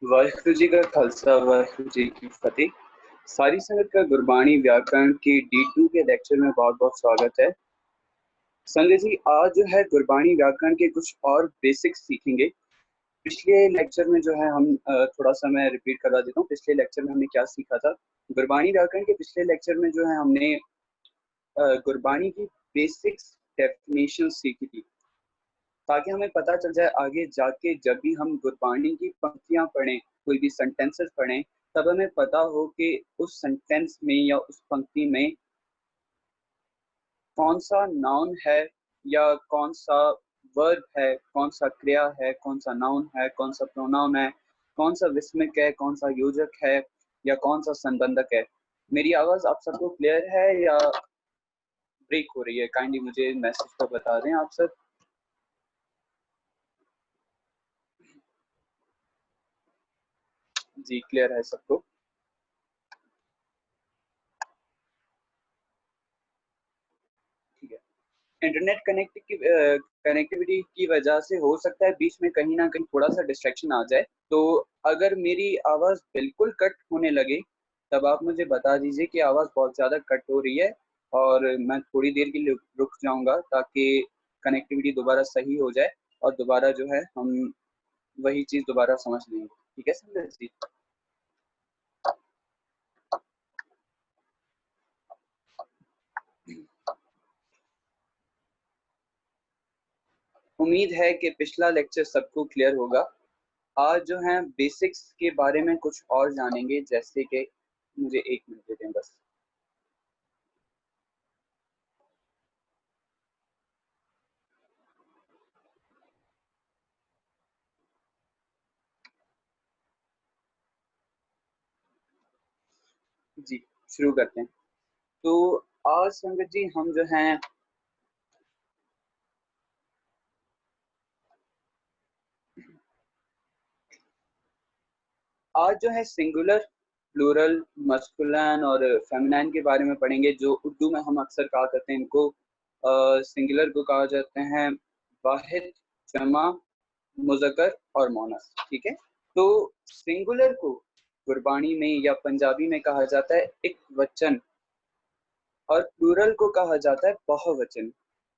वाहिगुरु जी का खालसा वाहिगुरु जी की फतेह। सारी संगत का गुरबाणी व्याकरण के D2 के लेक्चर में बहुत बहुत स्वागत है। संगत जी आज जो है गुरबाणी व्याकरण के कुछ और बेसिक्स सीखेंगे। पिछले लेक्चर में जो है हम थोड़ा सा मैं रिपीट करवा देता हूँ। पिछले लेक्चर में हमने क्या सीखा था। गुरबाणी व्याकरण के पिछले लेक्चर में जो है हमने गुरबाणी की बेसिक्स डेफिनेशन सीखी थी, ताकि हमें पता चल जाए आगे जाके जब भी हम गुरबाणी की पंक्तियां पढ़ें, कोई भी सेंटेंसेस पढ़ें, तब हमें पता हो कि उस सेंटेंस में या उस पंक्ति में कौन सा नाउन है या कौन सा वर्ब है, कौन सा क्रिया है, कौन सा नाउन है, कौन सा प्रोनाउन है, कौन सा विस्मिक है, कौन सा योजक है या कौन सा संबंधक है। मेरी आवाज आप सबको क्लियर है या ब्रेक हो रही है? काइंडली मुझे मैसेज पर बता दें आप सब। जी क्लियर है सबको। ठीक है। इंटरनेट कनेक्टिविटी की वजह से हो सकता है बीच में कहीं ना कहीं थोड़ा सा डिस्ट्रैक्शन आ जाए, तो अगर मेरी आवाज बिल्कुल कट होने लगे तब आप मुझे बता दीजिए कि आवाज बहुत ज्यादा कट हो रही है, और मैं थोड़ी देर के लिए रुक जाऊंगा ताकि कनेक्टिविटी दोबारा सही हो जाए और दोबारा जो है हम वही चीज दोबारा समझ लेंगे। ठीक है संजय जी। उम्मीद है कि पिछला लेक्चर सबको क्लियर होगा। आज जो है बेसिक्स के बारे में कुछ और जानेंगे, जैसे कि मुझे 1 मिनट दे दें बस। जी शुरू करते हैं। तो आज संगत जी हम जो हैं आज जो है सिंगुलर, प्लूरल, मस्कुलिन और फेमिनाइन के बारे में पढ़ेंगे। जो उर्दू में हम अक्सर कहा करते हैं इनको सिंगुलर को कहा जाते हैं वाहिद, जमा, मुज़क्कर और मोनस। ठीक है। तो सिंगुलर को गुरबानी में या पंजाबी में कहा जाता है एक वचन, और प्लूरल को कहा जाता है बहुवचन।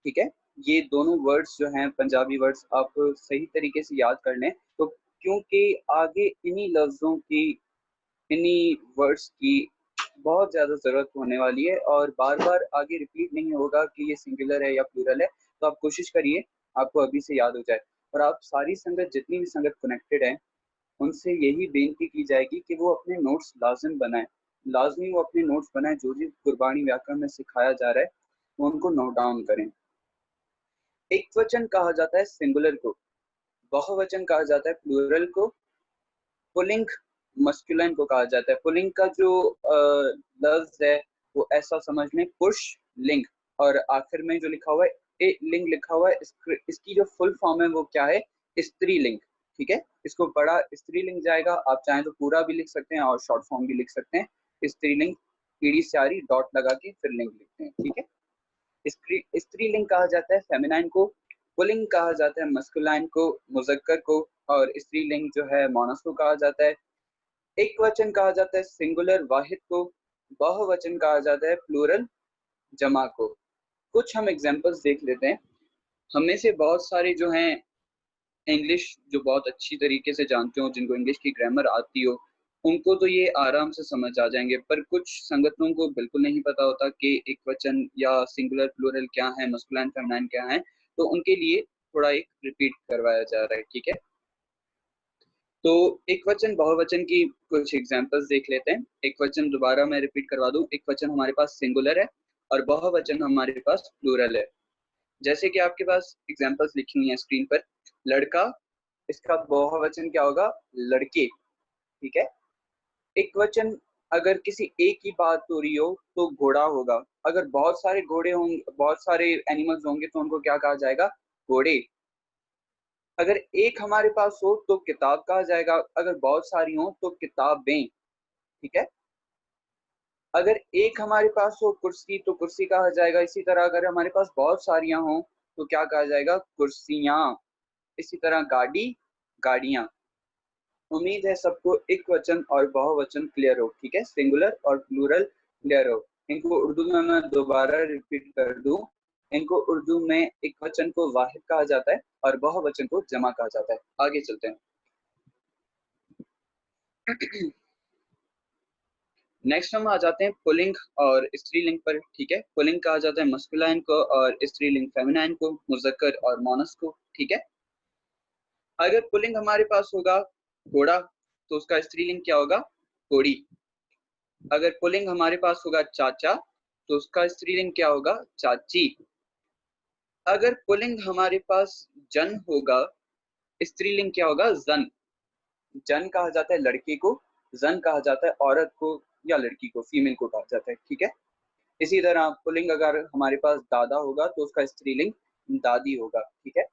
ठीक है। ये दोनों वर्ड्स जो हैं पंजाबी वर्ड्स आप सही तरीके से याद कर लें, तो क्योंकि आगे इन्हीं लफ्जों की, इन्हीं वर्ड्स की बहुत ज्यादा जरूरत होने वाली है और बार बार आगे रिपीट नहीं होगा कि ये सिंगुलर है या प्लूरल है। तो आप कोशिश करिए आपको अभी से याद हो जाए। और आप सारी संगत, जितनी भी संगत कनेक्टेड है, उनसे यही बेनती की जाएगी कि वो अपने नोट्स लाजिम बनाएं। लाजमी वो अपने नोट्स बनाएं, जो भी गुरबानी व्याकरण में सिखाया जा रहा है वो उनको नोट डाउन करें। एक वचन कहा जाता है सिंगुलर को, बहुवचन कहा जाता है प्लूरल को, पुल्लिंग मस्कुलिन को कहा जाता है। पुल्लिंग का जो लफ्ज है वो ऐसा समझ लें पुरुष लिंग, और आखिर में जो लिखा हुआ है ए लिंग लिखा हुआ है, इसकी जो फुल फॉर्म है वो क्या है? स्त्रीलिंग। ठीक है। इसको बड़ा स्त्रीलिंग जाएगा, आप चाहें तो पूरा भी लिख सकते हैं और शॉर्ट फॉर्म भी लिख सकते हैं। स्त्रीलिंग ईडी स्यारी डॉट लगा के फिर लिंग लिखते हैं। ठीक है। स्त्रीलिंग कहा जाता है फेमिनाइन को, पुल्लिंग कहा जाता है मस्कुलाइन को, मुजक्कर को, और स्त्रीलिंग जो है मोनस को कहा जाता है। एक वचन कहा जाता है सिंगुलर वाहिद को, बहुवचन कहा जाता है प्लूरल जमा को। कुछ हम एग्जांपल्स देख लेते हैं। हमें से बहुत सारे जो हैं इंग्लिश जो बहुत अच्छी तरीके से जानते हो, जिनको इंग्लिश की ग्रामर आती हो, उनको तो ये आराम से समझ आ जाएंगे, पर कुछ संगतों को बिल्कुल नहीं पता होता कि एक वचन या सिंगुलर प्लूरल क्या है, मस्कुलाइन फेमिनाइन क्या है। तो उनके लिए थोड़ा एक रिपीट करवाया जा रहा है। ठीक है। तो एक वचन बहुवचन की कुछ एग्जांपल्स देख लेते हैं। एक वचन दोबारा मैं रिपीट करवा दूं, एक वचन हमारे पास सिंगुलर है और बहुवचन हमारे पास प्लूरल है। जैसे कि आपके पास एग्जांपल्स लिखी हुई है स्क्रीन पर। लड़का, इसका बहुवचन क्या होगा? लड़के। ठीक है। एक वचन अगर किसी एक की बात हो रही हो तो घोड़ा होगा। अगर बहुत सारे घोड़े होंगे, बहुत सारे एनिमल्स होंगे, तो उनको क्या कहा जाएगा? घोड़े। अगर एक हमारे पास हो तो किताब कहा जाएगा, अगर बहुत सारी हो तो किताबें। ठीक है। अगर एक हमारे पास हो कुर्सी तो कुर्सी कहा जाएगा। इसी तरह अगर हमारे पास बहुत सारियां हो तो क्या कहा जाएगा? कुर्सियां। इसी तरह गाड़ी, गाड़ियां। उम्मीद है सबको एक वचन और बहुवचन क्लियर हो, ठीक है, सिंगुलर और प्लूरल क्लियर हो। इनको उर्दू में मैं दोबारा रिपीट कर दूं। इनको उर्दू में एक वचन को वाहिद कहा जाता है और बहुवचन को जमा कहा जाता है। आगे चलते हैं। नेक्स्ट हम आ जाते हैं पुल्लिंग और स्त्रीलिंग पर, ठीक है। पुल्लिंग कहा जाता है मस्कुलाइन को और स्त्रीलिंग फेमिनाइन को, मुजक्कर और मोनस को, ठीक है। अगर पुल्लिंग हमारे पास होगा घोड़ा तो उसका स्त्रीलिंग क्या होगा, घोड़ी। अगर पुल्लिंग हमारे पास होगा चाचा तो उसका स्त्रीलिंग क्या होगा, चाची। अगर पुल्लिंग हमारे पास जन होगा, स्त्रीलिंग क्या होगा, जन। जन कहा जाता है लड़के को, जन कहा जाता है औरत को या लड़की को, फीमेल को कहा जाता है, ठीक है। इसी तरह पुल्लिंग अगर हमारे पास दादा होगा तो उसका स्त्रीलिंग दादी होगा, ठीक है।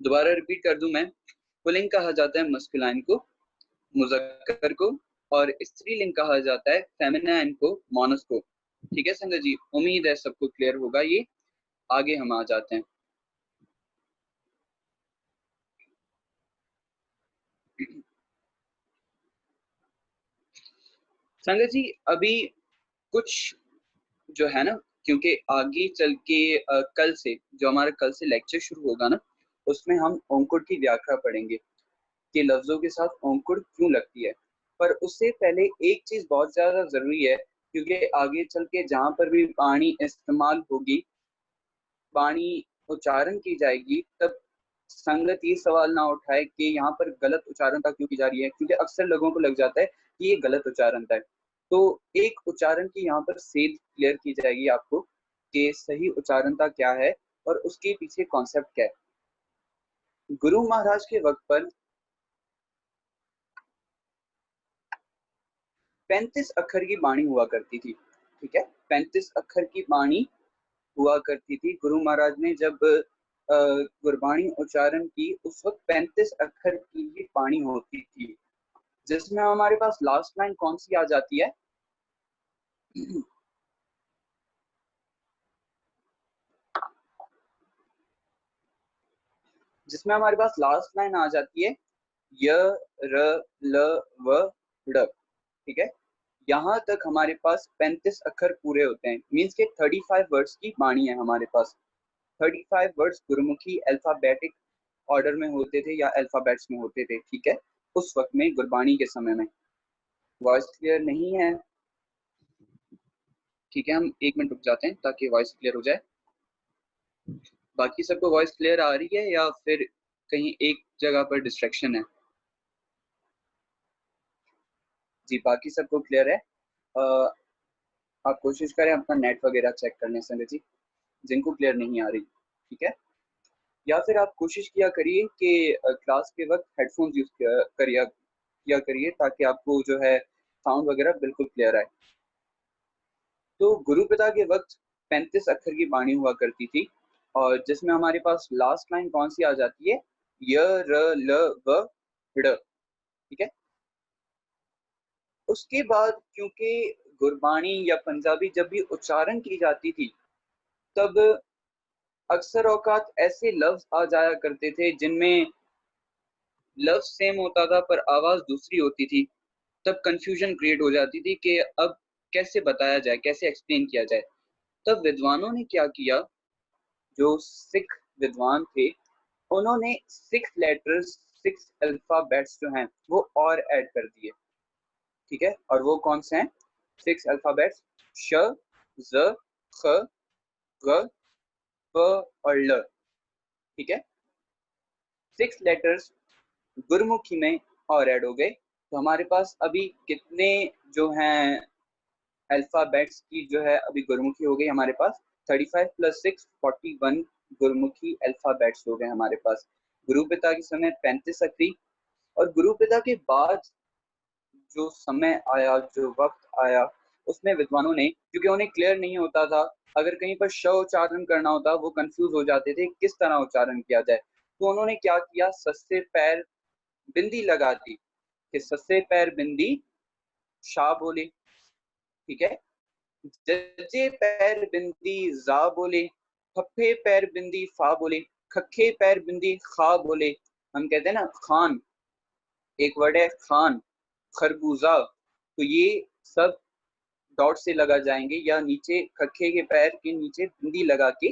दोबारा रिपीट कर दूं मैं, पुल्लिंग कहा जाता है मस्कुलाइन को, मुजक्कर को, और स्त्रीलिंग कहा जाता है फेमिनाइन को, मोनस को, ठीक है संगत जी। उम्मीद है सबको क्लियर होगा ये। आगे हम आ जाते हैं। संगत जी अभी कुछ जो है ना, क्योंकि आगे चल के कल से जो हमारा कल से लेक्चर शुरू होगा ना, उसमें हम ओंकुड़ की व्याख्या पढ़ेंगे कि लफ्जों के साथ औंकड़ क्यों लगती है। पर उससे पहले एक चीज बहुत ज्यादा जरूरी है, क्योंकि आगे चल के जहां पर भी पानी इस्तेमाल होगी, पानी उच्चारण की जाएगी, तब संगत ये सवाल ना उठाए कि यहाँ पर गलत उच्चारणता क्यों की जा रही है, क्योंकि अक्सर लोगों को लग जाता है कि ये गलत उच्चारणता है। तो एक उच्चारण की यहाँ पर सेध क्लियर की जाएगी आपको कि सही उच्चारणता क्या है और उसके पीछे कॉन्सेप्ट क्या है। गुरु महाराज के वक्त पर 35 अक्षर की बाणी हुआ करती थी, ठीक है। 35 अक्षर की बाणी हुआ करती थी। गुरु महाराज ने जब गुरबाणी उच्चारण की, उस वक्त 35 अक्षर की ही बाणी होती थी, जिसमें हमारे पास लास्ट लाइन कौन सी आ जाती है, जिसमें हमारे पास लास्ट लाइन आ जाती है य, र, ल, व, ड़, ठीक है। यहाँ तक हमारे पास 35 अक्षर पूरे होते हैं, मीन्स के 35 वर्ड्स की बाणी है हमारे पास। 35 वर्ड्स गुरमुखी अल्फाबेटिक ऑर्डर में होते थे या अल्फाबेट्स में होते थे, ठीक है, उस वक्त में गुरबाणी के समय में। वॉइस क्लियर नहीं है, ठीक है, हम एक मिनट रुक जाते हैं ताकि वॉइस क्लियर हो जाए। बाकी सबको वॉइस क्लियर आ रही है या फिर कहीं एक जगह पर डिस्ट्रैक्शन है? जी बाकी सबको क्लियर है। आप कोशिश करें अपना नेट वगैरह चेक करने संजय जी, जिनको क्लियर नहीं आ रही, ठीक है। या फिर आप कोशिश किया करिए कि क्लास के वक्त हेडफोन्स यूज किया करिए ताकि आपको जो है साउंड वगैरह बिल्कुल क्लियर आए। तो गुरु पिता के वक्त 35 अक्षर की बाणी हुआ करती थी, और जिसमें हमारे पास लास्ट लाइन कौन सी आ जाती है, य, र, ल, व, ड़, ठीक है। उसके बाद क्योंकि गुरबाणी या पंजाबी जब भी उच्चारण की जाती थी, तब अक्सर औकात ऐसे लफ्ज आ जाया करते थे जिनमें लफ्ज सेम होता था पर आवाज दूसरी होती थी। तब कंफ्यूजन क्रिएट हो जाती थी कि अब कैसे बताया जाए, कैसे एक्सप्लेन किया जाए। तब विद्वानों ने क्या किया, जो सिख विद्वान थे, उन्होंने 6 लेटर्स, 6 अल्फाबेट्स जो हैं वो और ऐड कर दिए, ठीक है। और वो कौन से हैं, 6 अल्फाबेट्स, श, ज, ख, ग, प और ल, ठीक है। 6 लेटर्स गुरमुखी में और ऐड हो गए, तो हमारे पास अभी कितने जो हैं अल्फाबेट्स की जो है अभी गुरमुखी हो गई हमारे पास, 35 + 6 41 गुरमुखी अल्फाबेट्स हो गए हमारे पास। गुरु पिता के समय 35 अखरी, और गुरु पिता के बाद जो समय आया, जो वक्त आया, उसमें विद्वानों ने, क्योंकि उन्हें क्लियर नहीं होता था, अगर कहीं पर श उच्चारण करना होता वो कंफ्यूज हो जाते थे किस तरह उच्चारण किया जाए, तो उन्होंने क्या किया, सस्से पैर बिंदी लगा दी कि सस्से पैर बिंदी शाह बोले, ठीक है। जजे पैर बिंदी जा बोले, फफे पैर बिंदी फा बोले, खखे पैर बिंदी खा बोले, हम कहते हैं ना खान, एक वर्ड है खान, खरबूजा, तो ये सब डॉट से लगा जाएंगे या नीचे खखे के पैर के नीचे बिंदी लगा के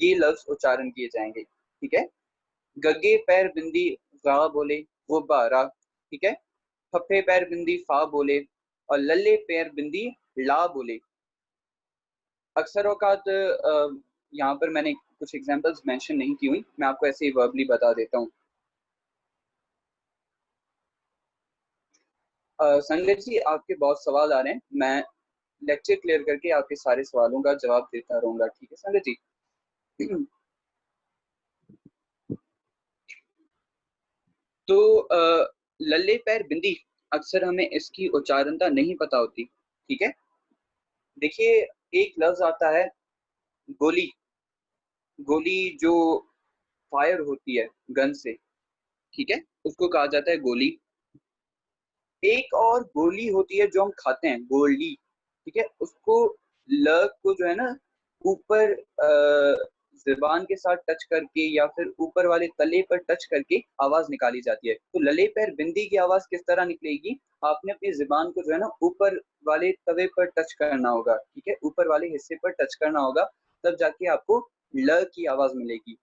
ये लफ्ज उच्चारण किए जाएंगे। ठीक है, गग्गे पैर बिंदी गा बोले गुब्बारा। ठीक है, फफे पैर बिंदी फा बोले और लल्ले पैर बिंदी ला बोले। अक्सर औकात यहाँ पर मैंने कुछ एग्जांपल्स मेंशन नहीं की हुई, मैं आपको ऐसे ही वर्बली बता देता हूँ। संजय जी आपके बहुत सवाल आ रहे हैं, मैं लेक्चर क्लियर करके आपके सारे सवालों का जवाब देता रहूंगा। ठीक है संजय जी। तो लल्ले पैर बिंदी, अक्सर हमें इसकी उच्चारणता नहीं पता होती। ठीक है, देखिए एक लफ्ज आता है गोली, गोली जो फायर होती है गन से, ठीक है, उसको कहा जाता है गोली। एक और गोली होती है जो हम खाते हैं, गोली, ठीक है, उसको ल को जो है ना ऊपर जुबान के साथ टच करके या फिर ऊपर वाले तले पर टच करके आवाज निकाली जाती है। तो लले पैर बिंदी की आवाज किस तरह निकलेगी, आपने अपनी जुबान को जो है ना ऊपर वाले तवे पर टच करना होगा, ठीक है, ऊपर वाले हिस्से पर टच करना होगा, तब जाके आपको ल की आवाज मिलेगी,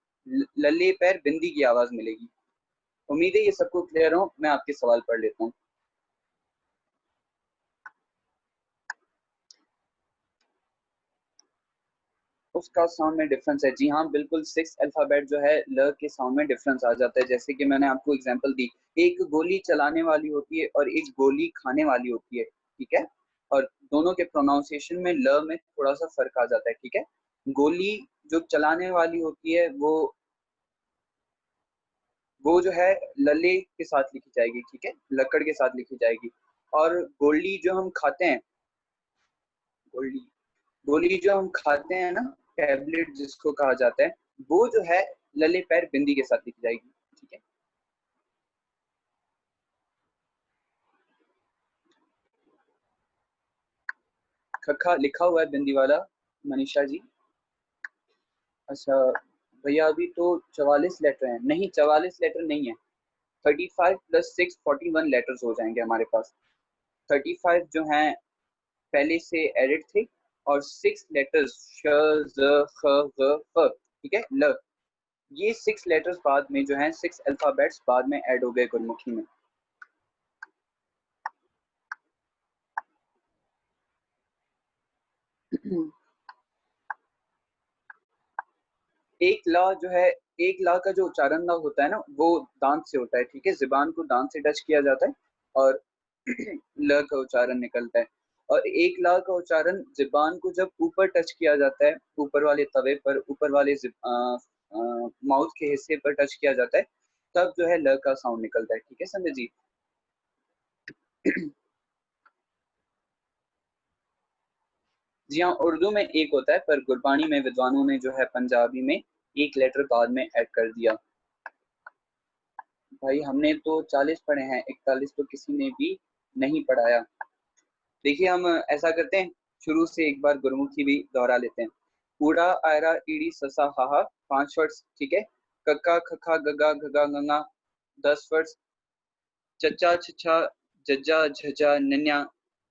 लले पैर बिंदी की आवाज मिलेगी। उम्मीद है ये सबको क्लियर हो। मैं आपके सवाल पढ़ लेता हूँ। उसका साउंड में डिफरेंस है, जी हाँ बिल्कुल, सिक्स अल्फाबेट जो है ल के साउंड में डिफरेंस आ जाता है। जैसे कि मैंने आपको एग्जांपल दी, एक गोली चलाने वाली होती है और एक गोली खाने वाली होती है। ठीक है, और दोनों के प्रोनाउंसिएशन में ल में थोड़ा सा फर्क आ जाता है। ठीक है, गोली जो चलाने वाली होती है वो जो है लले के साथ लिखी जाएगी, ठीक है, लकड़ के साथ लिखी जाएगी। और गोली जो हम खाते हैं, गोली गोली जो हम खाते हैं ना, टैबलेट जिसको कहा जाता है, वो जो है लले पैर बिंदी के साथ लिखी जाएगी। ठीक है, खखा लिखा हुआ है बिंदी वाला, मनीषा जी। अच्छा भैया, अभी तो 44 लेटर हैं, नहीं 44 लेटर नहीं है, 35 प्लस 6 41 लेटर्स हो जाएंगे हमारे पास। 35 जो हैं पहले से एडिड थे, और 6 लेटर्स श ज ख ग फ, ठीक है, ल, ये 6 लेटर्स बाद में जो हैं, 6 अल्फाबेट्स बाद में ऐड हो गए गुरमुखी में। एक ला जो है, एक ला का जो उच्चारण ला होता है ना, वो दांत से होता है। ठीक है, जुबान को दांत से टच किया जाता है और ल का उच्चारण निकलता है। और एक ला का उच्चारण जुबान को जब ऊपर टच किया जाता है, ऊपर वाले तवे पर, ऊपर वाले माउथ के हिस्से पर टच किया जाता है, तब जो है ल का साउंड निकलता है। ठीक है संजय जी। जी हाँ, उर्दू में एक होता है, पर गुरबानी में विद्वानों ने जो है पंजाबी में एक लेटर बाद में ऐड कर दिया। भाई हमने तो 40 पढ़े हैं, 41 तो किसी ने भी नहीं पढ़ाया। देखिए हम ऐसा करते हैं, शुरू से एक बार गुरुमुखी भी दोहरा लेते हैं। ऊड़ा आयरा ईड़ी ससा हाहा, 5 वर्ड्स। ठीक है, कक्का खखा गगा घगा गंगा, 10 वर्ड्स। चच्चा छछा जज्जा झजा नन्या,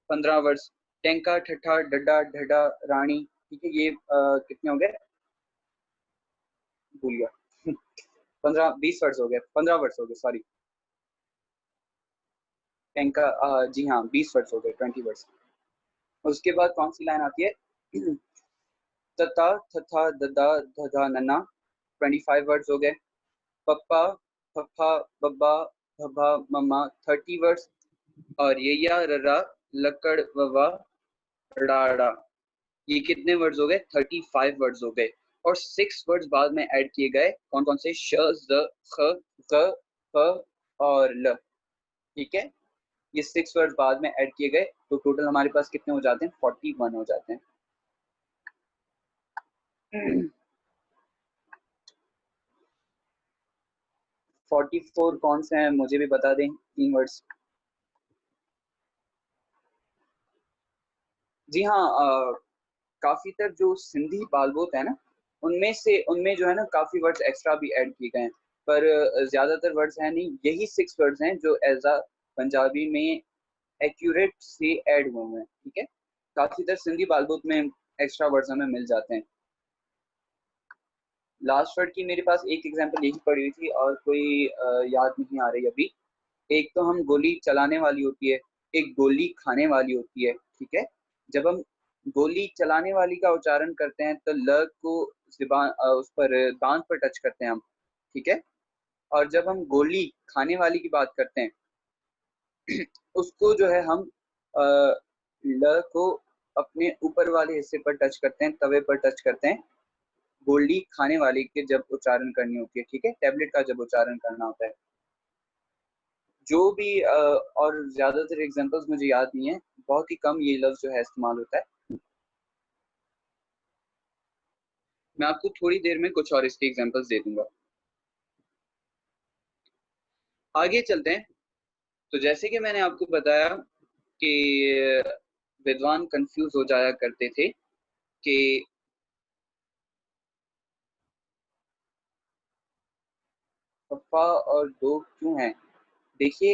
15 वर्ड्स। टेंका ठठा डड्डा ढड्डा रानी। ठीक है, ये कितने हो गए, भूल गया। 15 20 वर्ड्स हो गए, 15 वर्ड्स हो गए, सॉरी। टेंका जी हाँ 20 वर्ड्स हो गए, 20 वर्ड्स। उसके बाद कौन सी लाइन आती है, तथा थथा ददा धधा नन्ना, 25 वर्ड्स हो गए। पप्पा फफा बब्बा भभा मम्मा, 30 वर्ड्स। और ये या ररा लकड़ ववा डाड़ा, ये कितने वर्ड्स हो गए, 35 वर्ड्स हो गए। और 6 वर्ड्स बाद में ऐड किए गए, कौन कौन से, श ज ख ग फ और ल। ठीक है, ये 6 वर्ड्स बाद में ऐड किए गए, तो टोटल हमारे पास कितने हो जाते हैं, 41 हो जाते हैं। 44 कौन से हैं, मुझे भी बता दें, 3 वर्ड्स। जी हाँ, काफी तर जो सिंधी बालबोत है ना, उनमें जो है ना काफी वर्ड्स एक्स्ट्रा भी ऐड किए गए हैं। पर ज्यादातर वर्ड्स हैं नहीं, यही 6 वर्ड्स हैं जो एज अ पंजाबी में एक्यूरेट से ऐड हुए हैं। ठीक है, काफी तरह सिंधी बालबुक में एक्स्ट्रा वर्ड्स हमें मिल जाते हैं। लास्ट वर्ड की मेरे पास एक एग्जांपल यही पड़ी हुई थी और कोई याद नहीं आ रही अभी। एक तो हम गोली चलाने वाली होती है, एक गोली खाने वाली होती है। ठीक है, जब हम गोली चलाने वाली का उच्चारण करते हैं तो ल को जुबान उस पर दांत पर टच करते हैं हम। ठीक है, और जब हम गोली खाने वाली की बात करते हैं उसको जो है हम अ, ल को अपने ऊपर वाले हिस्से पर टच करते हैं, तवे पर टच करते हैं, गोली खाने वाली के जब उच्चारण करनी होती है। ठीक है, टेबलेट का जब उच्चारण करना होता है। जो भी और ज्यादातर एग्जांपल्स मुझे याद नहीं है, बहुत ही कम ये लफ्ज जो है इस्तेमाल होता है। मैं आपको थोड़ी देर में कुछ और इसके एग्जांपल्स दे दूंगा। आगे चलते हैं। तो जैसे कि मैंने आपको बताया कि विद्वान कंफ्यूज हो जाया करते थे कि फफा और दो क्यों हैं। देखिए,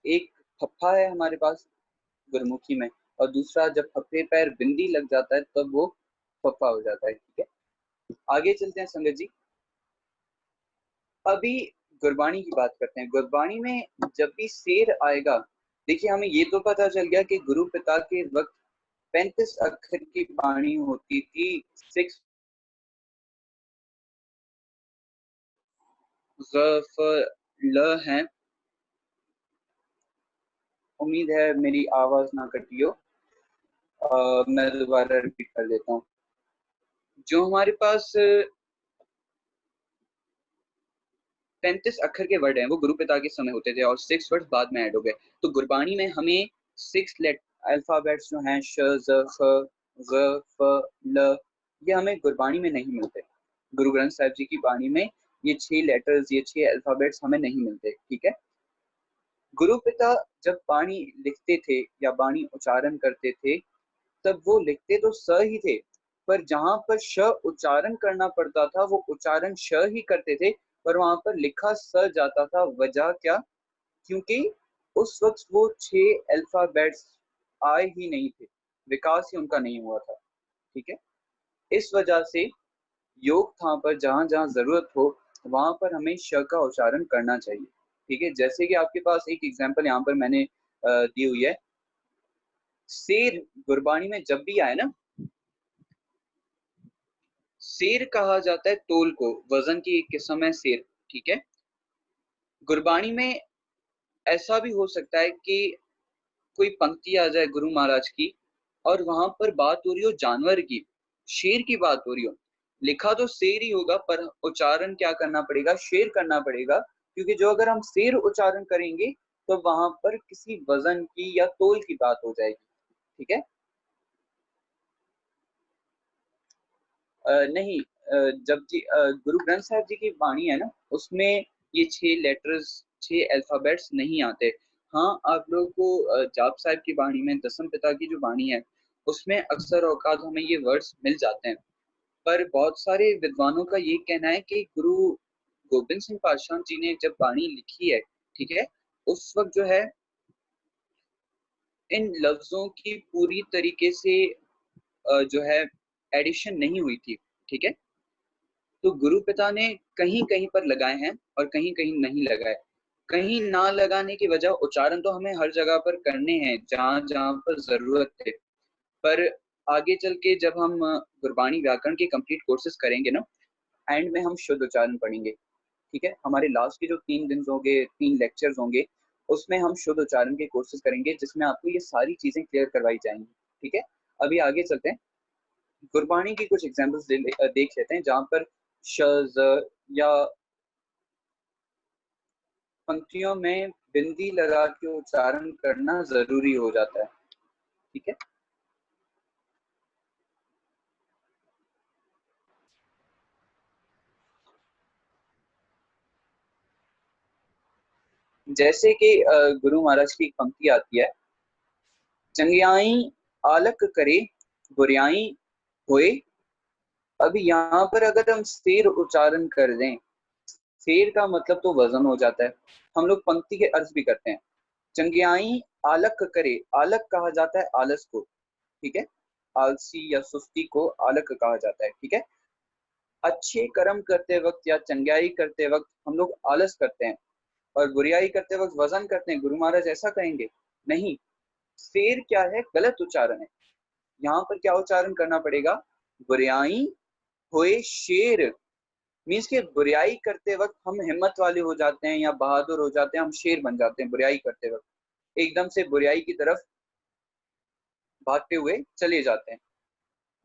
एक फफा है हमारे पास गुरमुखी में, और दूसरा जब फफे पैर बिंदी लग जाता है तब वो फफा हो जाता है। ठीक है, आगे चलते हैं संगत जी। अभी गुरबाणी की बात करते हैं। गुरबाणी में जब भी शेर आएगा, देखिए हमें ये तो पता चल गया कि गुरु पिता के वक्त 35 अक्षर की बाणी होती थी। 6 ल हैं। उम्मीद है मेरी आवाज ना कटी हो। मैं दोबारा रिपीट कर देता हूँ। जो हमारे पास 35 अक्षर के वर्ड हैं वो गुरु पिता के समय होते थे और 6 वर्ड बाद में ऐड हो गए। तो गुरबाणी में हमें 6 लेट अल्फाबेट्स जो हैं श ज ख ग फ ल, ये हमें गुरबाणी में नहीं मिलते। गुरु ग्रंथ साहिब जी की बाणी में ये 6 लेटर्स, ये 6 अल्फाबेट्स हमें नहीं मिलते। ठीक है, गुरु पिता जब बाणी लिखते थे या बाणी उच्चारण करते थे तब वो लिखते तो स ही थे, पर जहां पर श उच्चारण करना पड़ता था वो उच्चारण श ही करते थे, पर वहां पर लिखा स जाता था। वजह क्या? क्योंकि उस वक्त वो 6 अल्फाबेट्स आए ही नहीं थे, विकास ही उनका नहीं हुआ था। ठीक है, इस वजह से योग था पर जहां जहां जरूरत हो वहां पर हमें श का उच्चारण करना चाहिए। ठीक है, जैसे कि आपके पास एक एग्जांपल यहाँ पर मैंने दी हुई है। शेर गुरबाणी में जब भी आए ना, शेर कहा जाता है तोल को, वजन की एक किस्म है शेर। ठीक है, गुरबाणी में ऐसा भी हो सकता है कि कोई पंक्ति आ जाए गुरु महाराज की और वहां पर बात हो रही हो जानवर की, शेर की बात हो रही हो, लिखा तो शेर ही होगा पर उच्चारण क्या करना पड़ेगा? शेर करना पड़ेगा, क्योंकि जो अगर हम शेर उच्चारण करेंगे तो वहां पर किसी वजन की या तोल की बात हो जाएगी। ठीक है, नहीं, जब जी गुरु ग्रंथ साहिब जी की वाणी है ना, उसमें ये 6 लेटर्स, 6 अल्फाबेट्स नहीं आते। हाँ, आप लोगों को जाप साहिब की वाणी में, दसम पिता की जो वाणी है उसमें अक्सर औकात हमें ये वर्ड्स मिल जाते हैं। पर बहुत सारे विद्वानों का ये कहना है कि गुरु गोविंद सिंह पातशाह जी ने जब वाणी लिखी है, ठीक है, उस वक्त जो है इन लफ्जों की पूरी तरीके से जो है एडिशन नहीं हुई थी। ठीक है, तो गुरु पिता ने कहीं कहीं पर लगाए हैं और कहीं कहीं नहीं लगाए। कहीं ना लगाने की वजह, उच्चारण तो हमें हर जगह पर करने हैं जहां जहां पर जरूरत है, पर आगे चल के जब हम गुरबाणी व्याकरण के कंप्लीट कोर्सेज करेंगे ना, एंड में हम शुद्ध उच्चारण पढ़ेंगे। ठीक है, हमारे लास्ट के जो 3 दिन होंगे, 3 लेक्चर्स होंगे, उसमें हम शुद्ध उच्चारण के कोर्सेज करेंगे जिसमें आपको ये सारी चीजें क्लियर करवाई जाएंगी। ठीक है, अभी आगे चलते हैं। गुरबाणी की कुछ एग्जाम्पल्स देख लेते हैं जहां पर श ज या पंक्तियों में बिंदी लगा के उच्चारण करना जरूरी हो जाता है। ठीक है, जैसे कि गुरु महाराज की एक पंक्ति आती है, चंगियाई आलक करे बुरियाई होए। अभी यहाँ पर अगर हम शेर उच्चारण कर दें, शेर का मतलब तो वजन हो जाता है। हम लोग पंक्ति के अर्थ भी करते हैं। चंगियाई आलक करे, आलक कहा जाता है आलस को, ठीक है। आलसी या सुस्ती को आलक कहा जाता है, ठीक है। अच्छे कर्म करते वक्त या चंगियाई करते वक्त हम लोग आलस करते हैं, और बुराई करते वक्त वजन करते हैं। गुरु महाराज ऐसा कहेंगे? नहीं। शेर क्या है? गलत उच्चारण है। यहाँ पर क्या उच्चारण करना पड़ेगा? बुराई होए शेर। मीन्स के बुराई करते वक्त हम हिम्मत वाले हो जाते हैं या बहादुर हो जाते हैं, हम शेर बन जाते हैं बुराई करते वक्त, एकदम से बुराई की तरफ भागते हुए चले जाते हैं।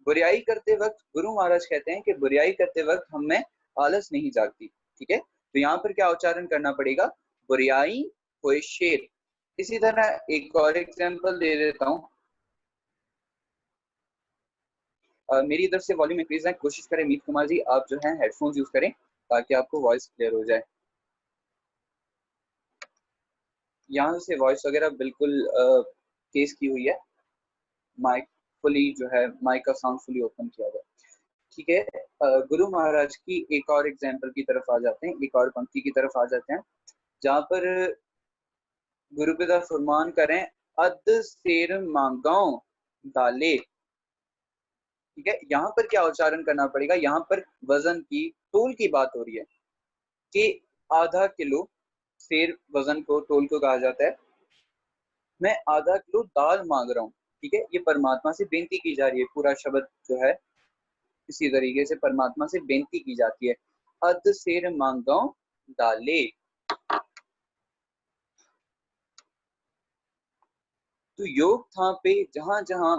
बुराई करते वक्त गुरु महाराज कहते हैं कि बुराई करते वक्त हम में आलस नहीं जागती, ठीक है। तो यहाँ पर क्या उच्चारण करना पड़ेगा? बुराई होए शेर। इसी तरह एक और एग्जांपल दे देता हूँ। मेरी तरफ से वॉल्यूम इंक्रीज है, कोशिश करें मीत कुमार जी आप जो है हेडफोन्स यूज करें ताकि आपको वॉइस क्लियर हो जाए। यहाँ से वॉइस वगैरह बिल्कुल तेज की हुई है। माइक फुली जो है, माइक का साउंड फुली ओपन किया गया, ठीक है। गुरु महाराज की एक और एग्जाम्पल की तरफ आ जाते हैं, एक और पंक्ति की तरफ आ जाते हैं, जहाँ पर गुरुपिता फरमान करें, अद शेर मांगाओ दाले, ठीक है। यहाँ पर क्या उच्चारण करना पड़ेगा? यहाँ पर वजन की, तोल की बात हो रही है कि आधा किलो शेर वजन को, तोल को कहा जाता है। मैं आधा किलो दाल मांग रहा हूँ, ठीक है। ये परमात्मा से बेनती की जा रही है, पूरा शब्द जो है इसी तरीके से परमात्मा से बेनती की जाती है। अद शेर मांगाओ दाले। तो योग था पे जहां जहां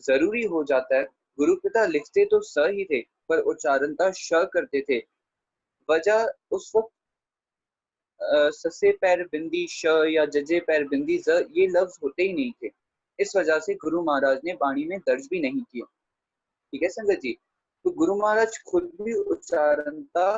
जरूरी हो जाता है, गुरुपिता लिखते तो स ही थे पर उच्चारणता श करते थे। वजह उस वक्त ससे पैर बिंदी श या जजे पैर बिंदी ज ये लफ्ज होते ही नहीं थे। इस वजह से गुरु महाराज ने वाणी में दर्ज भी नहीं किए, ठीक है संगत जी। तो गुरु महाराज खुद भी उच्चारणता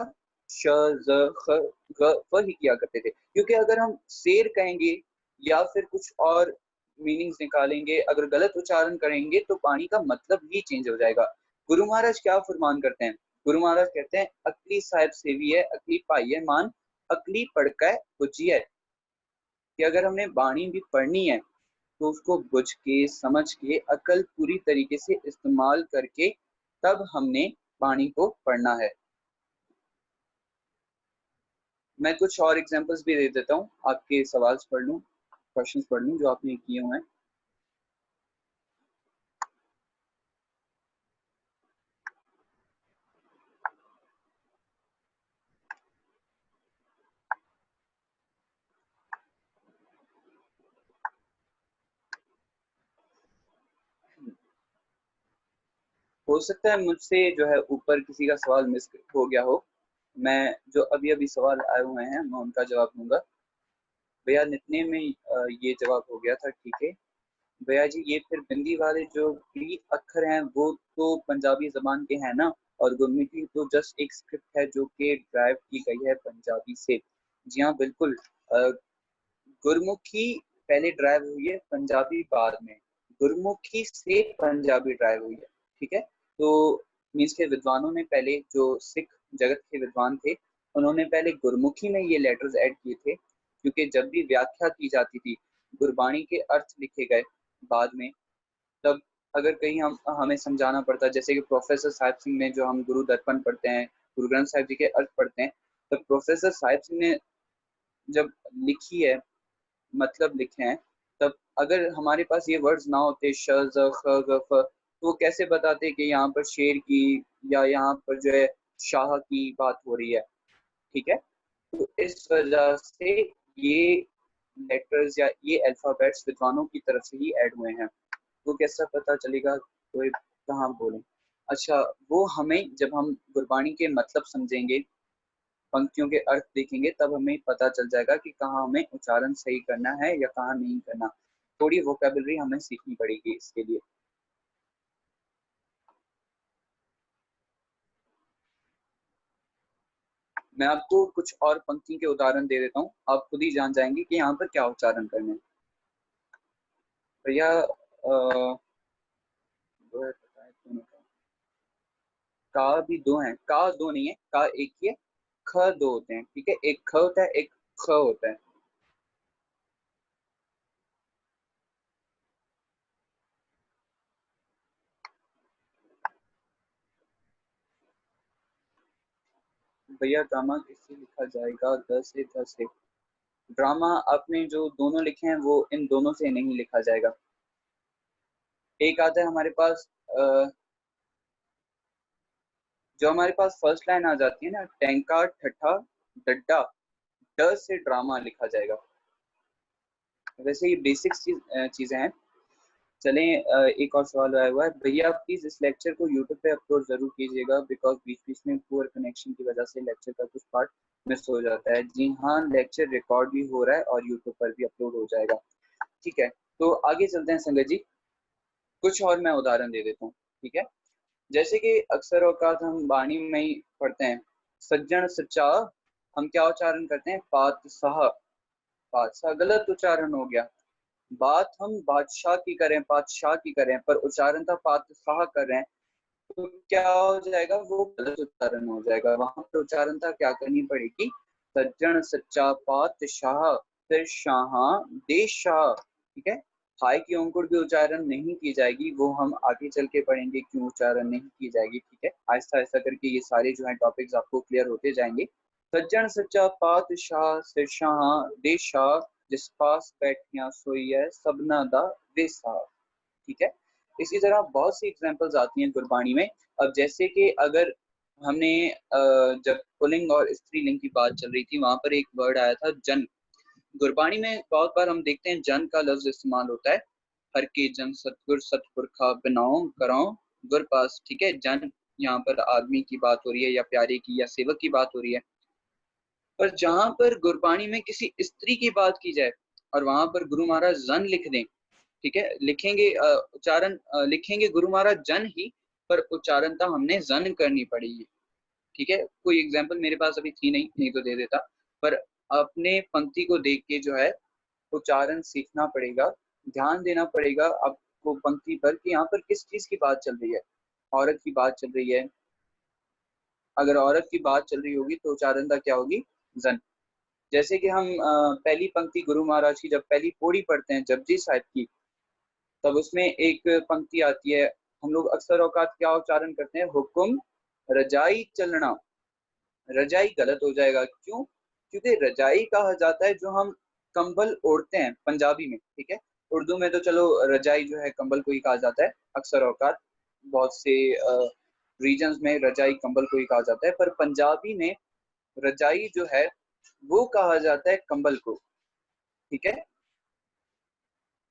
श ज ख ग फ ही किया करते थे, क्योंकि अगर हम शेर कहेंगे या फिर कुछ और मीनिंग्स निकालेंगे, अगर गलत उच्चारण करेंगे तो पानी का मतलब ही चेंज हो जाएगा। गुरु महाराज क्या फरमान करते हैं? गुरु महाराज कहते हैं, अकली साहिब सेवी है, अकली पाई है मान, अकली पढ़का है बुझी है। कि अगर हमने बाणी भी पढ़नी है तो उसको बुझ के, समझ के, अकल पूरी तरीके से इस्तेमाल करके तब हमने बाणी को पढ़ना है। मैं कुछ और एग्जांपल्स भी दे देता हूँ, आपके सवाल पढ़ लूँ, क्वेश्चंस पढ़ लूँ जो आपने किए हुए हैं। हो सकता है मुझसे जो है ऊपर किसी का सवाल मिस हो गया हो। मैं जो अभी अभी सवाल आए हुए हैं मैं उनका जवाब दूंगा। भैया नितने में ये जवाब हो गया था, ठीक है। भैया जी ये फिर बिंदी वाले जो भी अक्षर हैं वो तो पंजाबी जबान के हैं ना, और गुरमुखी तो जस्ट एक स्क्रिप्ट है जो कि ड्राइव की गई है पंजाबी से। जी हाँ बिल्कुल। गुरमुखी पहले ड्राइव हुई है, पंजाबी बाद में। गुरमुखी से पंजाबी ड्राइव हुई है, ठीक है। तो मीन्स के विद्वानों ने पहले, जो सिख जगत के विद्वान थे, उन्होंने पहले गुरमुखी में ये लेटर्स ऐड किए थे, क्योंकि जब भी व्याख्या की जाती थी, गुरबाणी के अर्थ लिखे गए बाद में, तब अगर कहीं हम हमें समझाना पड़ता, जैसे कि प्रोफेसर साहिब सिंह ने, जो हम गुरु दर्पण पढ़ते हैं, गुरु ग्रंथ साहिब जी के अर्थ पढ़ते हैं, तब प्रोफेसर साहिब सिंह ने जब लिखी है, मतलब लिखे हैं, तब अगर हमारे पास ये वर्ड्स ना होते श ज ख ग फ, तो वो कैसे बताते कि यहाँ पर शेर की या यहाँ पर जो है शाह की बात हो रही है, ठीक है। तो इस वजह से ये लेटर्स या ये अल्फाबेट्स विद्वानों की तरफ से ही ऐड हुए हैं। वो कैसा पता चलेगा कोई कहाँ बोले? अच्छा, वो हमें जब हम गुरबाणी के मतलब समझेंगे, पंक्तियों के अर्थ देखेंगे, तब हमें पता चल जाएगा कि कहाँ हमें उच्चारण सही करना है या कहाँ नहीं करना। थोड़ी वोकेबलरी हमें सीखनी पड़ेगी इसके लिए। मैं आपको कुछ और पंक्ति के उदाहरण दे देता हूँ, आप खुद ही जान जाएंगे कि यहाँ पर क्या उच्चारण करना है। भैया का भी दो हैं, का दो नहीं है, का एक ही है। ख दो होते हैं, ठीक है, एक ख होता है, एक ख होता है। भैया ड्रामा किससे लिखा जाएगा? द से, ध से। ड्रामा आपने जो दोनों लिखे हैं वो इन दोनों से नहीं लिखा जाएगा। एक आता है हमारे पास जो हमारे पास फर्स्ट लाइन आ जाती है ना, टैंका ठट्ठा डड्डा, ड से ड्रामा लिखा जाएगा। वैसे ये बेसिक चीजें हैं। चलें, एक और सवाल आया हुआ है, भैया प्लीज इस लेक्चर को यूट्यूब पे अपलोड जरूर कीजिएगा, बिकॉज बीच बीच में पुअर कनेक्शन की वजह से लेक्चर का कुछ पार्ट मिस हो जाता है। जी हाँ, लेक्चर रिकॉर्ड भी हो रहा है और यूट्यूब पर भी अपलोड हो जाएगा। ठीक है, तो आगे चलते हैं संगत जी। कुछ और मैं उदाहरण दे देता हूँ, ठीक है। जैसे कि अक्सर औकात हम वाणी में ही पढ़ते हैं, सज्जन सच्चा, हम क्या उच्चारण करते हैं? पातशाह। पातशाह गलत उच्चारण हो गया। बात हम बादशाह की करें, बादशाह की करें, पर उच्चारण था पातशाह कर रहे हैं, तो क्या हो जाएगा? वो गलत उच्चारण हो जाएगा। वहां पर उच्चारण था क्या करनी पड़ेगी? सज्जन सच्चा पातशाह, फिर शाह देश शाह, ठीक है। हाय की अंकुर भी उच्चारण नहीं की जाएगी, वो हम आगे चल के पढ़ेंगे क्यों उच्चारण नहीं की जाएगी, ठीक है। आहिस्ता आहिस्ता करके ये सारे जो है टॉपिक्स आपको क्लियर होते जाएंगे। सज्जन सच्चा पातशाह, फिर शाह देश शाह, जिस पास बैठिया सोई है सबना दा वेसा, ठीक है। इसी तरह बहुत सी एग्जांपल्स आती हैं गुरबाणी में। अब जैसे कि अगर हमने जब पुल्लिंग और स्त्रीलिंग की बात चल रही थी, वहां पर एक वर्ड आया था जन। गुरबाणी में बहुत बार हम देखते हैं जन का लफ्ज इस्तेमाल होता है। हर के जन सतगुर सतपुरखा बनाओ कराओ गुर पास, ठीक है। जन यहाँ पर आदमी की बात हो रही है या प्यारे की या सेवक की बात हो रही है। पर जहां पर गुरबाणी में किसी स्त्री की बात की जाए और वहां पर गुरु महाराज जन लिख दें, ठीक है, लिखेंगे उच्चारण लिखेंगे गुरु महाराज जन ही, पर उच्चारणता हमने जन करनी पड़ेगी, ठीक है। कोई एग्जांपल मेरे पास अभी थी नहीं तो दे देता, पर अपने पंक्ति को देख के जो है उच्चारण सीखना पड़ेगा, ध्यान देना पड़ेगा आपको पंक्ति पर कि यहाँ पर किस चीज की बात चल रही है। औरत की बात चल रही है, अगर औरत की बात चल रही होगी तो उच्चारणता क्या होगी? जन। जैसे कि हम पहली पंक्ति गुरु महाराज की जब पहली पौड़ी पढ़ते हैं जपजी साहिब की, तब उसमें एक पंक्ति आती है, हम लोग अक्सर औकात क्या उच्चारण करते हैं? हुक्म रजाई चलना। रजाई गलत हो जाएगा, क्यों? क्योंकि रजाई कहा जाता है जो हम कंबल ओढ़ते हैं पंजाबी में, ठीक है। उर्दू में तो चलो रजाई जो है कंबल को ही कहा जाता है अक्सर औकात, बहुत से रीजन्स में रजाई कंबल को ही कहा जाता है, पर पंजाबी में रजाई जो है वो कहा जाता है कंबल को, ठीक है।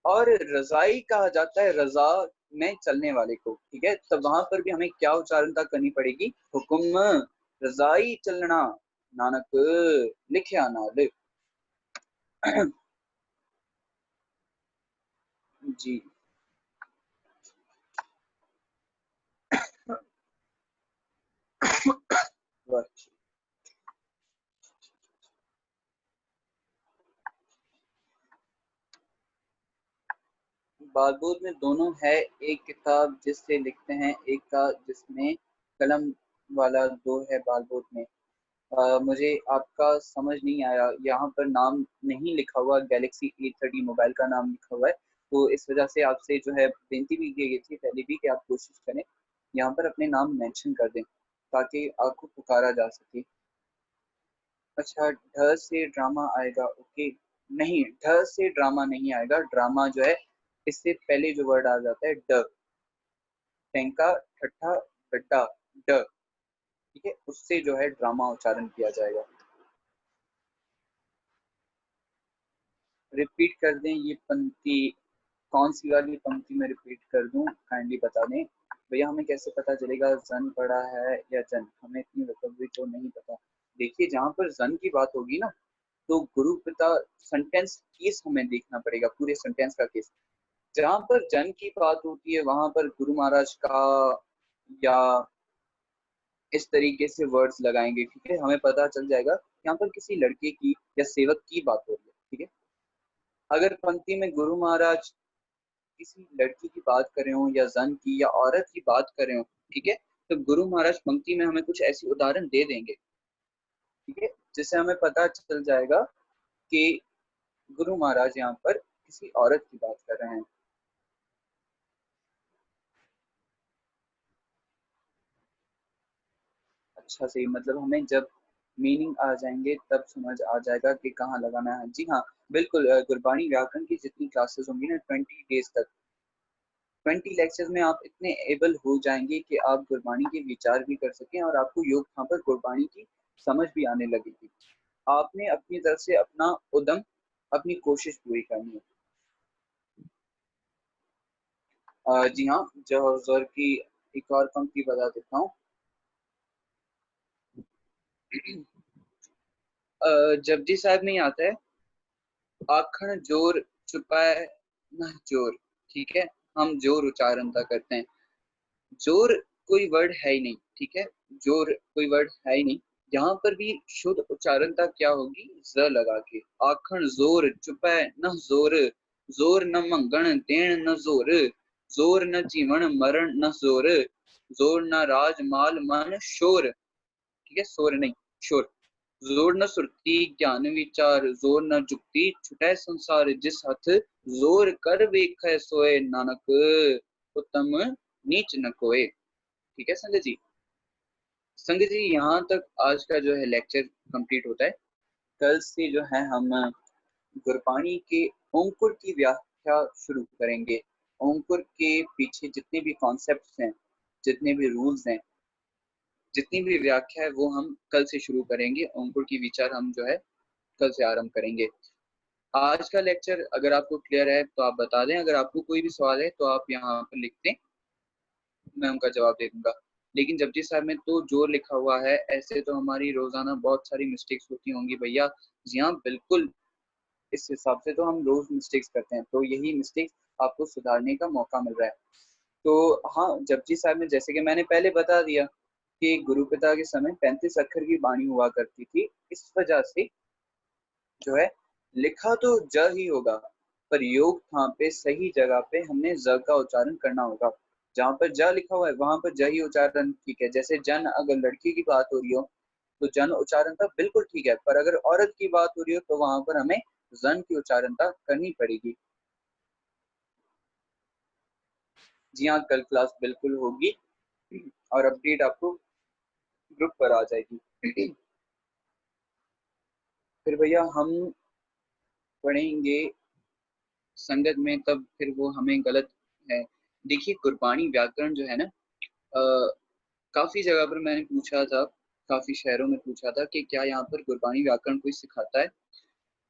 और रजाई कहा जाता है रजा में चलने वाले को, ठीक है। तब वहां पर भी हमें क्या उच्चारणता करनी पड़ेगी? हुक्म रजाई चलना, नानक लिखिया नाल। जी। बालबोध में दोनों है, एक किताब जिससे लिखते हैं, एक का जिसमें कलम वाला, दो है बालबोध में। मुझे आपका समझ नहीं आया, यहाँ पर नाम नहीं लिखा हुआ, गैलेक्सी A30 मोबाइल का नाम लिखा हुआ है, तो इस वजह से आपसे जो है बेनती भी की गई थी पहले भी कि आप कोशिश करें यहाँ पर अपने नाम मेंशन कर दें ताकि आपको पुकारा जा सके। अच्छा, ढ से ड्रामा आएगा, ओके। नहीं, ढ से ड्रामा नहीं आएगा, ड्रामा जो है इससे पहले जो वर्ड आ जाता है ड, टेंका ठट्ठा गड्ढा, ड, ठीक है, उससे जो है ड्रामा उच्चारण किया जाएगा। रिपीट कर दें ये पंक्ति, कौन सी वाली पंक्ति में रिपीट कर दूं, काइंडली बता दें। भैया हमें कैसे पता चलेगा जन पड़ा है या जन? हमें इतनी वोकैब्युलरी तो नहीं पता। देखिए जहां पर जन की बात होगी ना, तो गुरु पिता सेंटेंस केस हमें देखना पड़ेगा, पूरे सेंटेंस का केस। जहां पर जन की बात होती है वहां पर गुरु महाराज का या इस तरीके से वर्ड्स लगाएंगे, ठीक है। हमें पता चल जाएगा यहाँ पर किसी लड़के की या सेवक की बात हो रही है, ठीक है। अगर पंक्ति में गुरु महाराज किसी लड़की की बात कर रहे हो या जन की या औरत की बात कर रहे हो, ठीक है, तो गुरु महाराज पंक्ति में हमें कुछ ऐसी उदाहरण दे देंगे ठीक है, जिससे हमें पता चल जाएगा कि गुरु महाराज यहाँ पर किसी औरत की बात कर रहे हैं। अच्छा सही, मतलब हमें जब मीनिंग आ जाएंगे तब समझ आ जाएगा कि कहाँ लगाना है। जी हाँ, बिल्कुल। गुरबाणी व्याकरण की जितनी क्लासेस होंगी ना 20 डेज तक, 20 लेक्चर्स में आप इतने एबल हो जाएंगे कि आप गुरबाणी के विचार भी कर सकें और आपको योग यहाँ पर गुरबाणी की समझ भी आने लगेगी। आपने अपनी तरफ से अपना उद्यम, अपनी कोशिश पूरी करनी है। जी हाँ, जोहर की एक और पंक्ति बता देता हूँ। जपजी साहब में ही आता है, आखण जोर छुपाए न जोर। ठीक है, हम जोर उच्चारण था करते हैं। जोर कोई वर्ड है ही नहीं, ठीक है, जोर कोई वर्ड है ही नहीं। यहाँ पर भी शुद्ध उच्चारण था क्या होगी, ज लगा के। आखण जोर छुपाए न जोर, जोर न मंगण देण न जोर, जोर न जीवन मरण न जोर, जोर न राज माल मन शोर। ठीक है, शोर नहीं, शोर। जोर न सुरती ज्ञान विचार, जोर न जुक्ति छुटै संसार, जिस हथ जोर कर वेखै सोए, नानक उत्तम नीच न कोय। ठीक है संजय जी। संजय जी, यहाँ तक आज का जो है लेक्चर कंप्लीट होता है। कल से जो है हम गुरबाणी के अंकुर की व्याख्या शुरू करेंगे। अंकुर के पीछे जितने भी कॉन्सेप्ट्स हैं, जितने भी रूल्स हैं, जितनी भी व्याख्या है, वो हम कल से शुरू करेंगे। अंकुर की विचार हम जो है कल से आरंभ करेंगे। आज का लेक्चर अगर आपको क्लियर है तो आप बता दें, अगर आपको कोई भी सवाल है तो आप यहाँ पर लिख दें, मैं उनका जवाब दे दूंगा। लेकिन जपजी साहब में तो जो लिखा हुआ है, ऐसे तो हमारी रोजाना बहुत सारी मिस्टेक्स होती होंगी भैया। जी हाँ, बिल्कुल। इस हिसाब से तो हम रोज मिस्टेक्स करते हैं, तो यही मिस्टेक्स आपको सुधारने का मौका मिल रहा है। तो हाँ, जपजी साहब में जैसे कि मैंने पहले बता दिया कि गुरुपिता के समय 35 अक्षर की बाणी हुआ करती थी। इस वजह से जो है लिखा तो ज ही होगा, पर योग यहाँ पे सही जगह पे हमने ज का उच्चारण करना होगा। जहाँ पर ज लिखा हुआ है वहां पर ज ही उच्चारण ठीक है। जैसे जन, अगर लड़की की बात हो रही हो तो जन उच्चारण था बिल्कुल ठीक है, पर अगर औरत की बात हो रही हो तो वहां पर हमें जन की उच्चारणता करनी पड़ेगी। जी हाँ, कल क्लास बिल्कुल होगी और अपडेट आपको ग्रुप पर आ जाएगी। फिर भैया हम पढ़ेंगे संगत में, तब फिर वो हमें गलत है। देखिए, गुरबाणी व्याकरण जो है ना, काफी जगह पर मैंने पूछा था, काफी शहरों में पूछा था कि क्या यहाँ पर गुरबाणी व्याकरण कोई सिखाता है।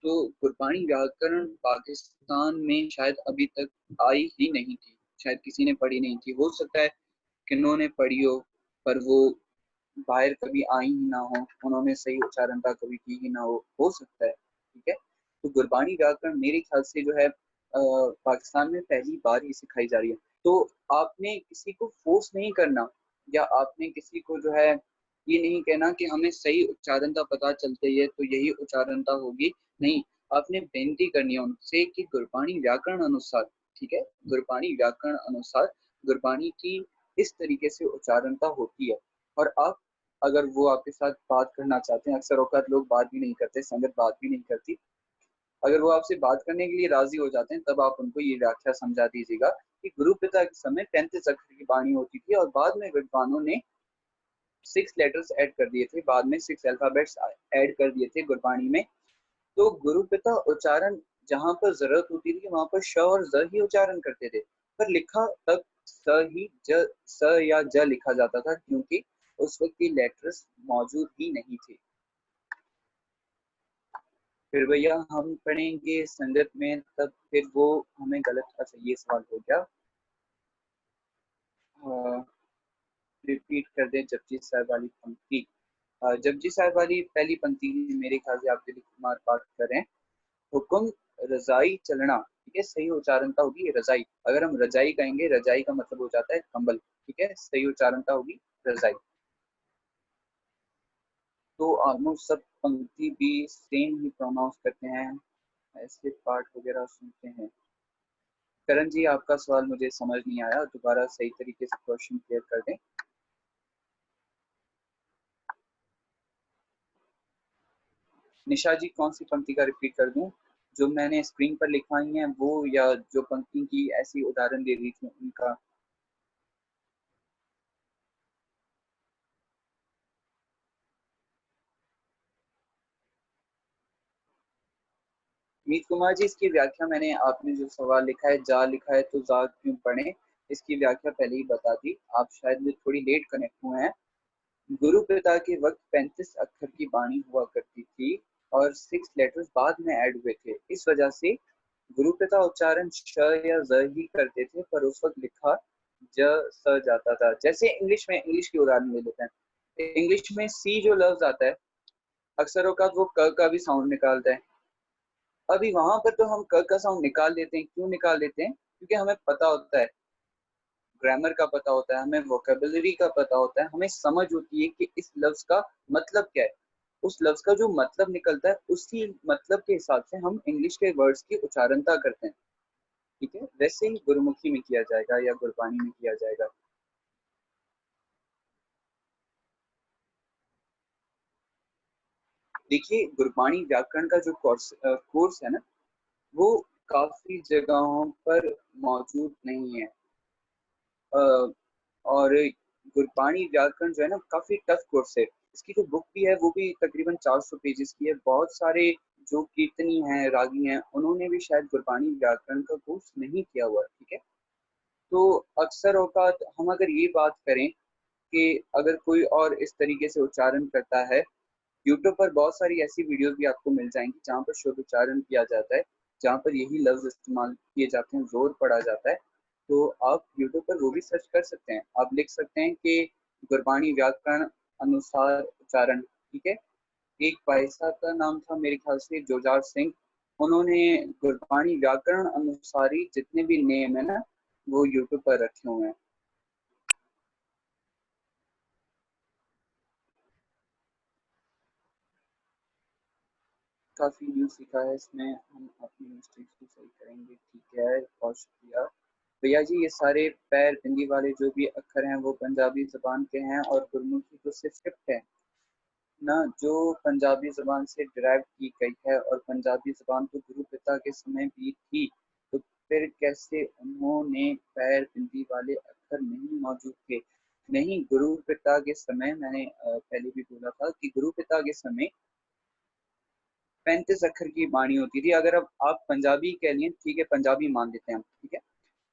तो गुरबाणी व्याकरण पाकिस्तान में शायद अभी तक आई ही नहीं थी, शायद किसी ने पढ़ी नहीं थी। हो सकता है किन्होंने पढ़ी हो, पर वो बाहर कभी आई ही ना हो, उन्होंने सही उच्चारणता कभी की ही ना हो सकता है। ठीक है, तो गुरबाणी व्याकरण मेरे ख्याल से जो है पाकिस्तान में पहली बार ही सिखाई जा रही है। तो आपने किसी को फोर्स नहीं करना, या आपने किसी को जो है ये नहीं कहना कि हमें सही उच्चारणता पता चलती है तो यही उच्चारणता होगी। नहीं, आपने बेनती करनी है उनसे कि गुरबाणी व्याकरण अनुसार, ठीक है, गुरबाणी व्याकरण अनुसार गुरबाणी की इस तरीके से उच्चारणता होती है। और आप, अगर वो आपके साथ बात करना चाहते हैं, अक्सर औकात लोग बात भी नहीं करते, संगत बात भी नहीं करती, अगर वो आपसे बात करने के लिए राजी हो जाते हैं तब आप उनको ये व्याख्या समझा दीजिएगा कि गुरु पिता के समय 35 अक्षर की वाणी होती थी और बाद में विद्वानों ने 6 लेटर्स ऐड कर दिए थे, बाद में 6 अल्फाबेट्स ऐड कर दिए थे गुरबाणी में। तो गुरु पिता उच्चारण जहां पर जरूरत होती थी वहां पर श और ज ही उच्चारण करते थे, पर लिखा तब स या ज लिखा जाता था, क्योंकि उस वक्त की लेटर्स मौजूद ही नहीं थे। फिर भैया हम पढ़ेंगे संगत में, तब फिर वो हमें गलत, अच्छा ये सवाल हो गया, रिपीट कर दें जपजी साहब वाली पंक्ति। जपजी साहब वाली पहली पंक्ति मेरे ख्याल से आप दिलीप कुमार पाठ करें। हुकुम रजाई चलना, ठीक है, सही उच्चारणता होगी रजाई। अगर हम रजाई कहेंगे, रजाई का मतलब हो जाता है कंबल, ठीक है, सही उच्चारणता होगी रजाई। तो ऑलमोस्ट सब पंक्ति भी सेम ही प्रोनाउंस करते हैं, ऐसे पाठ वगैरह सुनते हैं। करण जी, आपका सवाल मुझे समझ नहीं आया, दोबारा सही तरीके से क्वेश्चन क्लियर कर दें। निशा जी कौन सी पंक्ति का रिपीट कर दूं? जो मैंने स्क्रीन पर लिखवाई है वो, या जो पंक्ति की ऐसी उदाहरण दे दी थी उनका? मीत कुमार जी, इसकी व्याख्या मैंने, आपने जो सवाल लिखा है जा लिखा है तो जा क्यों पढ़े, इसकी व्याख्या पहले ही बता दी। आप शायद थोड़ी लेट कनेक्ट हुए हैं। गुरु पिता के वक्त 35 अक्षर की बाणी हुआ करती थी और 6 लेटर्स बाद में ऐड हुए थे। इस वजह से गुरु पिता उच्चारण श या ज ही करते थे, पर उस वक्त लिखा ज स जाता था। जैसे इंग्लिश में, इंग्लिश की उदाहरण ले लेते हैं। इंग्लिश में सी जो लफ्ज आता है, अक्सर औकात वो क का भी साउंड निकालता है। अभी वहां पर तो हम क का साउंड निकाल देते हैं। क्यों निकाल देते हैं? क्योंकि हमें पता होता है, ग्रामर का पता होता है, हमें वोकेबलरी का पता होता है, हमें समझ होती है कि इस लफ्ज का मतलब क्या है। उस लफ्ज का जो मतलब निकलता है, उसी मतलब के हिसाब से हम इंग्लिश के वर्ड्स की उच्चारणता करते हैं। ठीक है, वैसे ही गुरुमुखी में किया जाएगा या गुरबानी में किया जाएगा। देखिए, गुरबानी व्याकरण का जो कोर्स है ना, वो काफी जगहों पर मौजूद नहीं है। अ, और गुरबानी व्याकरण जो है ना, काफी टफ कोर्स है। इसकी जो बुक भी है वो भी तकरीबन 400 पेजेस की है। बहुत सारे जो कीर्तनी हैं, रागी हैं, उन्होंने भी शायद गुरबानी व्याकरण का कोर्स नहीं किया हुआ। ठीक है, तो अक्सर औकात हम अगर ये बात करें कि अगर कोई और इस तरीके से उच्चारण करता है, यूट्यूब पर बहुत सारी ऐसी वीडियोस भी आपको मिल जाएंगी जहाँ पर शुद्ध उच्चारण किया जाता है, जहाँ पर यही लफ्ज इस्तेमाल किए जाते हैं, जोर पड़ा जाता है। तो आप यूट्यूब पर वो भी सर्च कर सकते हैं। आप लिख सकते हैं कि गुरबानी व्याकरण अनुसार उच्चारण। ठीक है, एक भाई साहब का नाम था मेरे ख्याल से जोजार सिंह। उन्होंने गुरबानी व्याकरण अनुसारी जितने भी नेम है ना, वो यूट्यूब पर रखे हुए हैं। काफी न्यू सीखा है इसमें, हम अपनी मिस्टेक्स को सही करेंगे। ठीक है, बहुत शुक्रिया भैया जी। ये सारे पैर बिंदी वाले जो भी अक्षर हैं वो पंजाबी जबान के हैं, और गुरमुखी तो सिर्फ स्क्रिप्ट है ना, जो पंजाबी जबान से डिराइव की गई है। और पंजाबी जबान तो गुरु पिता के समय भी थी, तो फिर कैसे उन्होंने पैर बिंदी वाले अक्षर नहीं मौजूद थे? नहीं, गुरु पिता के समय, मैंने पहले भी बोला था कि गुरु पिता के समय 35 अक्षर की बाणी होती थी। अगर अब आप पंजाबी कह लिए, ठीक है, पंजाबी मान लेते हैं हम। ठीक है,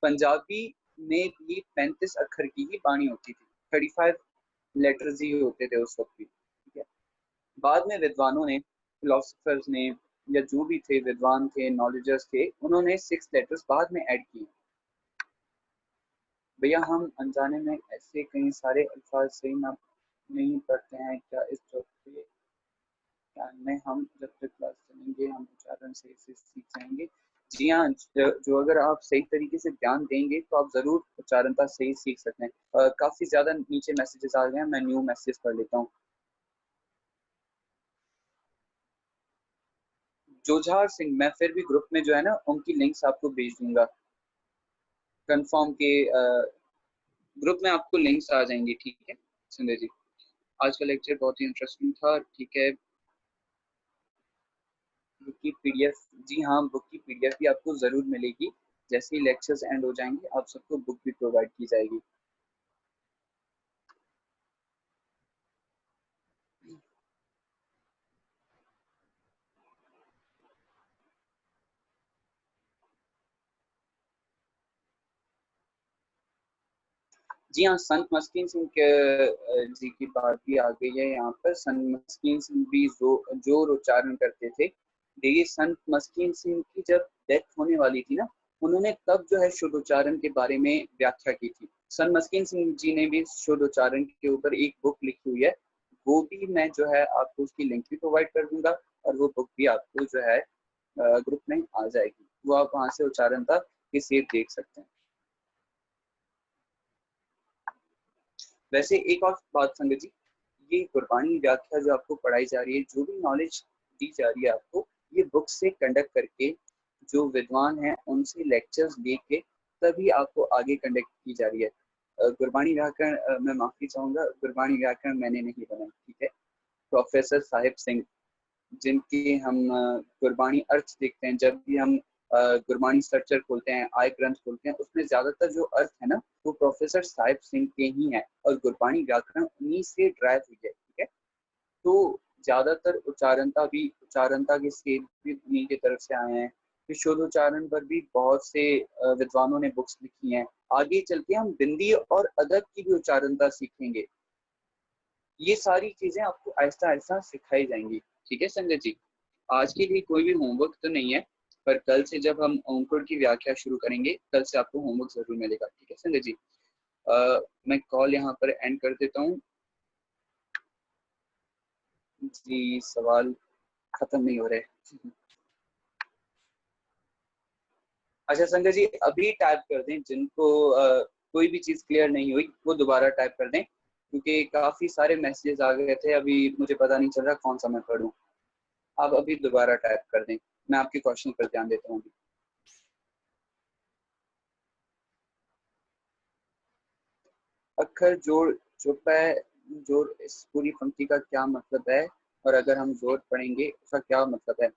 पंजाबी में भी 35 अक्षर की ही बाणी होती थी। 35 लेटर्स ही होते थे उस वक्त भी। ठीक है, बाद में विद्वानों ने, फिलोसफर्स ने, या जो भी थे, विद्वान थे, नॉलेजर्स थे, उन्होंने 6 लेटर्स बाद में ऐड किए। भैया, हम अनजाने में ऐसे कई सारे अल्फाज सही ना नहीं पढ़ते हैं क्या? इस चौथे में हम जब तक क्लास चलेंगे हम उच्चारण सही से सीख जाएंगे। जी हाँ, जो अगर आप सही तरीके से ध्यान देंगे तो आप जरूर उच्चारणता सही सीख सकते हैं। काफी ज्यादा नीचे मैसेजेस आ गए हैं, मैं न्यू मैसेज पढ़ लेता हूँ। जोझार सिंह, मैं फिर भी ग्रुप में जो है ना उनकी लिंक्स आपको भेज दूंगा। कंफर्म के ग्रुप में आपको लिंक्स आ जाएंगी। ठीक है संजय जी, आज का लेक्चर बहुत ही इंटरेस्टिंग था। ठीक है, बुक की पीडीएफ, जी हाँ, बुक की पीडीएफ भी आपको जरूर मिलेगी। जैसे ही लेक्चर्स एंड हो जाएंगे आप सबको बुक भी प्रोवाइड की जाएगी। जी हाँ, संत मस्किन सिंह के जी की बात भी आ गई है यहाँ पर। संत मस्किन सिंह भी जोर उच्चारण करते थे। देखिए, संत मस्किन सिंह की जब डेथ होने वाली थी ना, उन्होंने तब जो है शुद्ध उच्चारण के बारे में व्याख्या की थी। संत मस्किन सिंह जी ने भी शुद्ध उच्चारण के ऊपर एक बुक लिखी हुई है। वो भी मैं जो है आपको उसकी लिंक भी प्रोवाइड कर दूंगा, और वो बुक भी आपको जो है ग्रुप में आ जाएगी। वो आप वहां से उच्चारणता की सेव देख सकते हैं। वैसे एक और बात संगत जी, ये गुरबानी व्याख्या जो आपको पढ़ाई जा रही है, जो भी नॉलेज दी जा रही है आपको, ये बुक से कंडक्ट करके, जो विद्वान हैं उनसे लेक्चर्स लेके तभी आपको आगे कंडक्ट की जा रही है। गुरबानी व्याकरण, मैं माफी चाहूंगा, गुरबानी व्याकरण मैंने नहीं बनाई। ठीक है, प्रोफेसर साहिब सिंह जिनके हम गुरबानी अर्थ देखते हैं। जब भी हम गुरबानी सर्चर खोलते हैं, आय ग्रंथ खोलते हैं, उसमें ज्यादातर जो अर्थ है ना वो प्रोफेसर साहिब सिंह के ही हैं और गुरबानी व्याकरण उन्हीं से ड्राइव हुई है। ठीक है, तो ज्यादातर उच्चारणता के स्केल भी उन्हीं की तरफ से आए हैं। फिर शुद्धोच्चारण पर भी बहुत से विद्वानों ने बुक्स लिखी हैं। आगे चल के हम बिंदी और अदब की भी उच्चारणता सीखेंगे। ये सारी चीजें आपको आहिस्ता आहिस्ता सिखाई जाएंगी। ठीक है संजय जी, आज के लिए कोई भी होमवर्क तो नहीं है, पर कल से जब हम अंकुर की व्याख्या शुरू करेंगे, कल से आपको होमवर्क जरूर मिलेगा। ठीक है संजय जी, मैं कॉल यहाँ पर एंड कर देता हूँ जी। सवाल खत्म नहीं हो रहे। अच्छा संजय जी, अभी टाइप कर दें जिनको कोई भी चीज क्लियर नहीं हुई, वो दोबारा टाइप कर दें, क्योंकि काफी सारे मैसेजेस आ गए थे। अभी मुझे पता नहीं चल रहा कौन सा मैं पढूं। आप अभी दोबारा टाइप कर दें, मैं आपके क्वेश्चन पर ध्यान देता हूँ। अक्खर जोड़ चुप है, जोड़, इस पूरी पंक्ति का क्या मतलब है, और अगर हम जोर पढ़ेंगे उसका क्या मतलब है।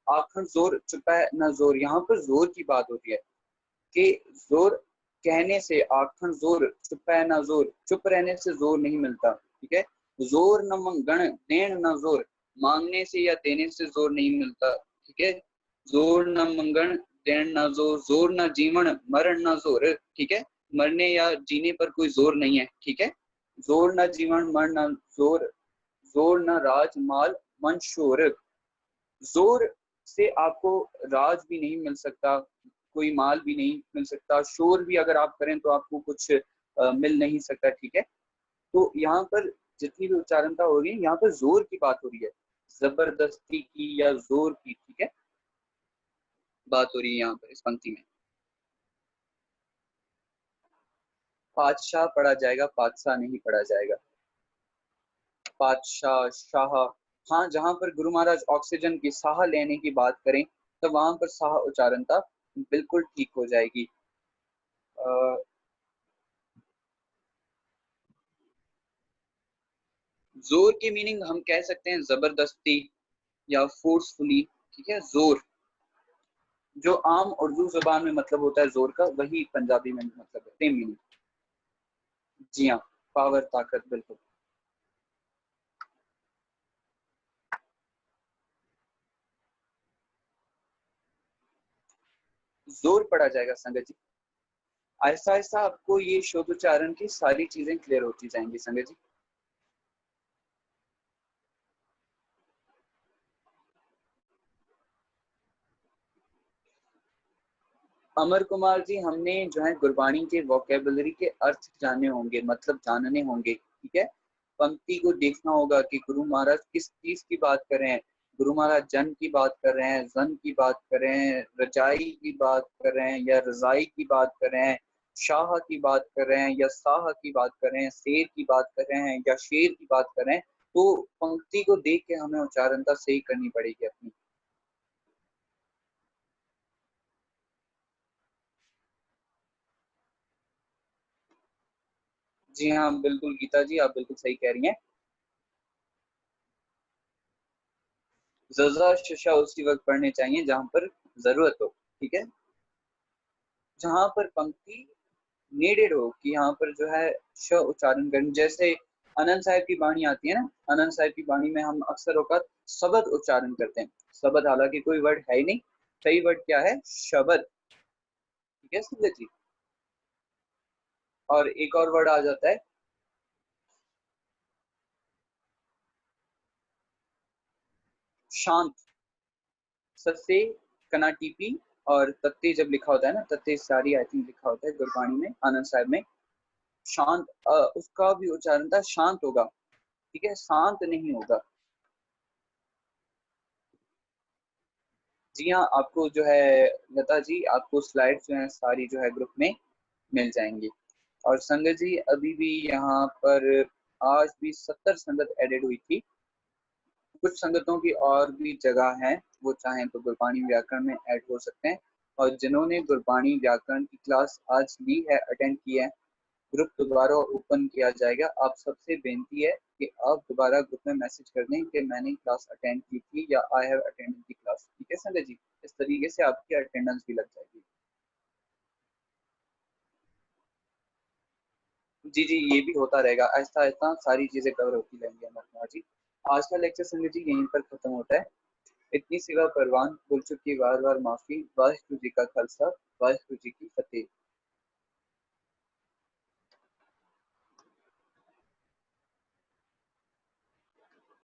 आखिर जोर चुप है ना जोर, यहाँ पर जोर की बात होती है कि जोर कहने से, आखिर जोर चुप है ना जोर, चुप रहने से जोर नहीं मिलता। ठीक है, जोर न मंगण देन न जोर, मांगने से या देने से जोर नहीं मिलता। ठीक है, जोर न मंगण देन न जोर, जोर न जीवन मरण न जोर। ठीक है, मरने या जीने पर कोई जोर नहीं है। ठीक है, जोर न जीवन मरण न जोर, जोर न राज माल मन शोर। जोर से आपको राज भी नहीं मिल सकता, कोई माल भी नहीं मिल सकता, शोर भी अगर आप करें तो आपको कुछ मिल नहीं सकता। ठीक है, तो यहाँ पर जितनी भी उच्चारणता हो रही है, यहाँ पर जोर की बात हो रही है, जबरदस्ती की या जोर की। ठीक है, बात हो रही है यहाँ पर इस पंक्ति में। पातशाह पढ़ा जाएगा, पातशाह नहीं पढ़ा जाएगा। पातशाह, शाह। हाँ, जहां पर गुरु महाराज ऑक्सीजन की साह लेने की बात करें, तो वहां पर साह उच्चारणता बिल्कुल ठीक हो जाएगी। जोर की मीनिंग हम कह सकते हैं जबरदस्ती या फोर्सफुली। ठीक है, जोर जो आम उर्दू जुबान में मतलब होता है जोर का, वही पंजाबी में मतलब है, सेम मीनिंग। जी हाँ, पावर, ताकत, बिल्कुल। जोर पढ़ा जाएगा संगत जी। आहिस्ता आहिस्ता आपको ये शोधोच्चारण की सारी चीजें क्लियर होती जाएंगी संगत जी। अमर कुमार जी, हमने जो है गुरबानी के वोकेबलरी के अर्थ जाने होंगे, मतलब जानने होंगे। ठीक है, पंक्ति को देखना होगा कि गुरु महाराज किस चीज की बात कर रहे हैं। गुरु महाराज जन की बात कर रहे हैं, जन की बात कर रहे हैं, रजाई की बात कर रहे हैं या रजाई की बात कर रहे हैं, शाह की बात कर रहे हैं या साह की बात कर रहे हैं, शेर की बात कर रहे हैं या शेर की बात कर रहे हैं। तो पंक्ति को देख के हमें उच्चारणता सही करनी पड़ेगी अपनी। जी हाँ बिल्कुल गीता जी, आप बिल्कुल सही कह रही हैं। जजा शशा उसी वक्त पढ़ने चाहिए जहां पर जरूरत हो। ठीक है, जहां पर पंक्ति नीडेड हो कि यहाँ पर जो है श उच्चारण करना। जैसे आनंद साहिब की बाणी आती है ना, आनंद साहिब की बाणी में हम अक्सर होकर शब्द उच्चारण करते हैं। शब्द हालांकि कोई वर्ड है ही नहीं, सही वर्ड क्या है, शब्द। ठीक है संजय जी, और एक और वर्ड आ जाता है शांत। सस्से कना टीपी और तत्ते जब लिखा होता है ना, तत्ते सारी आई थिंक लिखा होता है गुरबाणी में, आनंद साहिब में। शांत, उसका भी उच्चारण था शांत होगा। ठीक है, शांत नहीं होगा। जी हाँ, आपको जो है लता जी, आपको स्लाइड्स जो है सारी जो है ग्रुप में मिल जाएंगी। और संगत जी, अभी भी यहाँ पर आज भी 70 संगत एडेड हुई थी। कुछ संगतों की और भी जगह है, वो चाहें तो गुरबाणी व्याकरण में ऐड हो सकते हैं। और जिन्होंने गुरबाणी व्याकरण की क्लास आज ली है, अटेंड की है, ग्रुप दोबारा ओपन किया जाएगा। आप सबसे बेनती है कि आप दोबारा ग्रुप में मैसेज कर दें कि मैंने क्लास अटेंड की थी या I have attended the class. ठीक है संजय जी, इस तरीके से आपकी अटेंडेंस भी लग जाएगी। जी जी, ये भी होता रहेगा, आहिस्ता आहिस्ता सारी चीजें कवर होती रहेंगी हमारे। जी, आज का लेक्चर संजय जी यहीं पर खत्म होता है। इतनी सिवा परवान भूल चुकी बार बार माफी, वाहिगुरु जी का खालसा वाहिगुरु जी की फतेह।